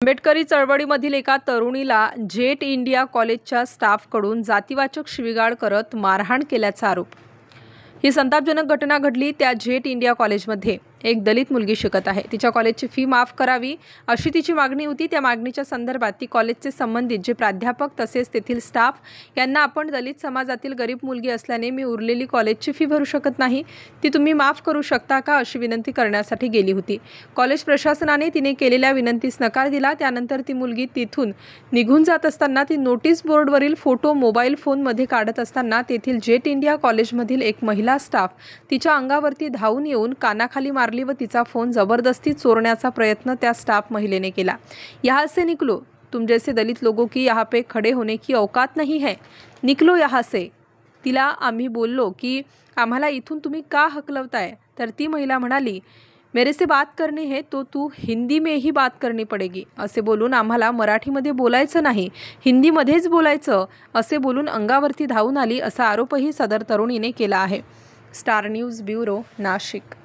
आंबेडकरी चळवळीमधील एका तरुणीला जेट इंडिया कॉलेजच्या स्टाफकडून जातीवाचक शिवीगाळ करत मारहाण केल्याचा आरोप। ही संतापजनक घटना घडली त्या जेट इंडिया कॉलेजमध्ये एक दलित मुलगी शिकत आहे। तिच्या कॉलेजची फी माफ करावी अशी तिची मागणी होती। त्या मागणीच्या संदर्भात ती कॉलेजचे संबंधित जे प्राध्यापक तसेच तेथील स्टाफ यांना आपण दलित समाजातील गरीब मुलगी असल्याने मी उरलेली कॉलेजची फी भरू शकत नाही, ती तुम्ही माफ करू शकता का अशी विनंती करण्यासाठी गेली होती। कॉलेज प्रशासनाने तिने केलेल्या विनंतीस नकार दिला। त्यानंतर ती मुलगी तिथून निघून जात असताना ती नोटीस बोर्डवरील फोटो मोबाईल फोनमध्ये काढत असताना तेथील जेट इंडिया कॉलेजमधील एक महिला स्टाफ तिच्या अंगावरती धावून येऊन कानाखाली मारली व तिचा फोन जबरदस्ती चोरण्याचा प्रयत्न त्या स्टाफ महिलेने केला। यहाँ से निकलो, तुम जैसे दलित लोगों की यहाँ पे खड़े होने की औकात नहीं है, निकलो यहाँ से। तिला आम्ही बोललो की आम्हाला इथून तुम्ही का हकलवताय, तर ती महिला म्हणाली मेरे से बात करनी है तो तू हिंदी में ही बात करनी पड़ेगी असे बोलून आम्हाला मराठीमध्ये बोलायचं नाही, हिंदीमध्येच बोलायचं असे बोलून अंगावरती धावून आली असा आरोपही सदर तरुणीने केला आहे। Star news bureau, Nashik.